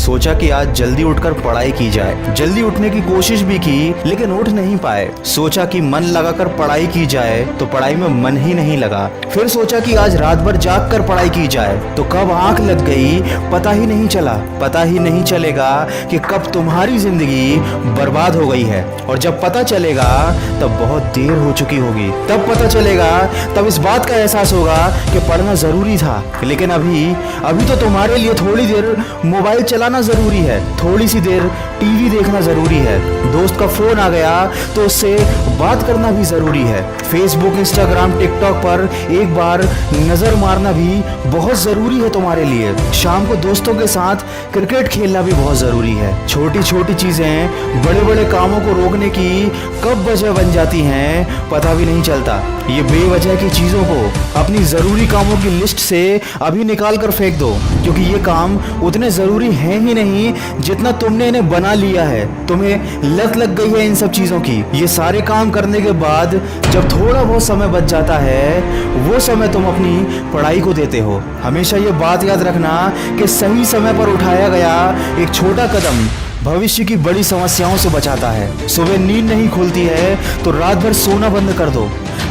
सोचा कि आज जल्दी उठकर पढ़ाई की जाए। जल्दी उठने की कोशिश भी की लेकिन उठ नहीं पाए। सोचा कि मन लगाकर पढ़ाई की जाए तो पढ़ाई में मन ही नहीं लगा। फिर सोचा कि आज रात भर जाग कर पढ़ाई की जाए तो कब आंख लग गई पता ही नहीं चला। पता ही नहीं चलेगा कि कब तुम्हारी जिंदगी बर्बाद हो गई है, और जब पता चलेगा तब बहुत देर हो चुकी होगी। तब पता चलेगा, तब इस बात का एहसास होगा कि पढ़ना जरूरी था। लेकिन अभी तो तुम्हारे लिए थोड़ी देर मोबाइल चलाना जरूरी है, थोड़ी सी देर टीवी देखना जरूरी है, दोस्त का फोन आ गया तो उससे बात करना भी जरूरी है, फेसबुक इंस्टाग्राम टिकटॉक पर एक बार नजर मारना भी बहुत जरूरी है तुम्हारे लिए। शाम को दोस्तों के साथ क्रिकेट खेलना भी बहुत जरूरी है। छोटी छोटी चीजें बड़े बड़े कामों को रोकने की कब वजह बन जाती हैं पता भी नहीं चलता। ये बेवजह की चीजों को अपनी जरूरी कामों की लिस्ट से अभी निकाल कर फेंक दो, क्योंकि ये काम उतने जरूरी हैं ही नहीं जितना तुमने इन्हें बना लिया है। तुम्हें लत लग गई है इन सब चीजों की। ये सारे काम करने के बाद जब थोड़ा बहुत समय बच जाता है वो समय तुम अपनी पढ़ाई को देते हो। हमेशा ये बात याद रखना कि सही समय पर उठाया गया एक छोटा कदम भविष्य की बड़ी समस्याओं से बचाता है। सुबह नींद नहीं खुलती है तो रात भर सोना बंद कर दो।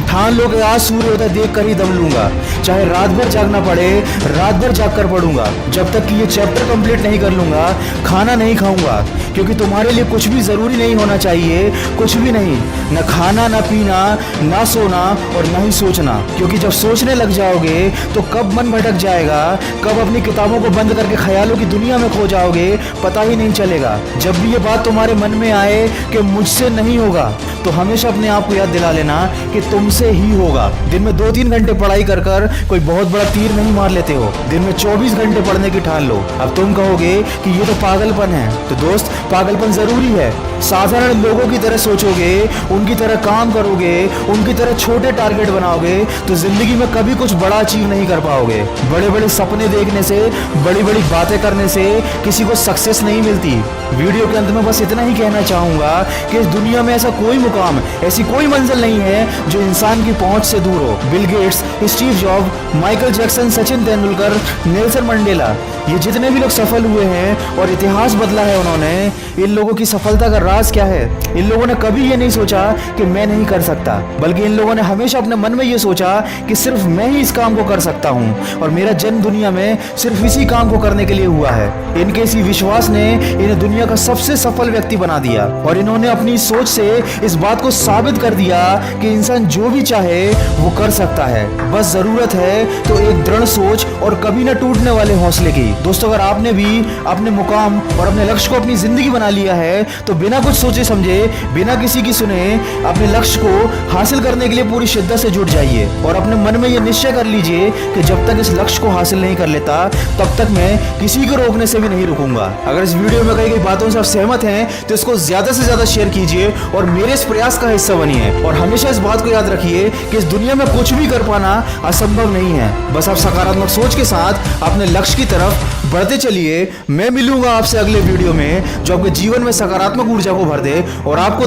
ठान लो कि आज सूर्योदय देख कर ही दम लूंगा, चाहे रात भर जागना पड़े रात भर जाग कर पढ़ूंगा। जब तक कि ये चैप्टर कंप्लीट नहीं कर लूंगा खाना नहीं खाऊंगा, क्योंकि तुम्हारे लिए कुछ भी जरूरी नहीं होना चाहिए, कुछ भी नहीं, न खाना न पीना ना सोना और न ही सोचना। क्योंकि जब सोचने लग जाओगे तो कब मन भटक जाएगा, कब अपनी किताबों को बंद करके ख्यालों की दुनिया में खो जाओगे पता ही नहीं चलेगा। जब भी ये बात तुम्हारे मन में आए कि मुझसे नहीं होगा तो हमेशा अपने आप को याद दिला लेना कि तुमसे ही होगा। दिन में 2-3 घंटे पढ़ाई कर कर कोई बहुत बड़ा तीर नहीं मार लेते हो, दिन में 24 घंटे पढ़ने की ठान लो। अब तुम कहोगे कि ये तो पागलपन है, तो दोस्त पागलपन जरूरी है। साधारण लोगों की तरह सोचोगे, उनकी तरह काम करोगे, उनकी तरह छोटे टारगेट बनाओगे तो जिंदगी में कभी कुछ बड़ा अचीव नहीं कर पाओगे। बड़े बड़े सपने देखने से, बड़ी बड़ी बातें करने से किसी को सक्सेस नहीं मिलती। वीडियो के अंत में बस इतना ही कहना चाहूंगा कि इस दुनिया में ऐसा कोई मुकाम, ऐसी कोई मंजिल नहीं है जो इंसान की पहुंच से दूर हो। Bill Gates, Steve job, Michael Jackson, Sachin Tendulkar, Nelson Mandela, ये जितने भी लोग सफल हुए हैं और इतिहास बदला है उन्होंने, इन लोगों की सफलता का राज क्या है? इन लोगों ने कभी ये नहीं सोचा कि मैं नहीं कर सकता, बल्कि इन लोगों ने हमेशा अपने मन में ये सोचा कि सिर्फ मैं ही इस काम को कर सकता हूँ और मेरा जन्म दुनिया में सिर्फ इसी काम को करने के लिए हुआ है। इनके इसी विश्वास ने इन्हें दुनिया का सबसे सफल व्यक्ति बना दिया और इन्होंने अपनी सोच से इस बात को साबित कर दिया कि इंसान जो भी चाहे वो कर सकता है। बस जरूरत है तो एक दृढ़ सोच और कभी न टूटने वाले हौसले की। दोस्तों, अगर आपने भी अपने मुकाम और अपने लक्ष्य को अपनी जिंदगी बना लिया है तो बिना कुछ सोचे समझे, बिना किसी की सुने अपने लक्ष्य को हासिल करने के लिए पूरी शिद्दत से जुट जाइए और अपने मन में ये निश्चय कर लीजिए कि जब तक इस लक्ष्य को हासिल नहीं कर लेता तब तक मैं किसी को रोकने से भी नहीं रुकूंगा। अगर इस वीडियो में कही गई बातों से आप सहमत हैं तो इसको ज्यादा से ज्यादा शेयर कीजिए और मेरे इस प्रयास का हिस्सा बनिए। और हमेशा इस बात को याद रखिए कि इस दुनिया में कुछ भी कर पाना असंभव नहीं है। बस आप सकारात्मक सोच के साथ अपने लक्ष्य की तरफ बढ़ते चलिए। मैं मिलूंगा आपसे अगले वीडियो में जो आपके जीवन में सकारात्मक ऊर्जा को भर दे और आपको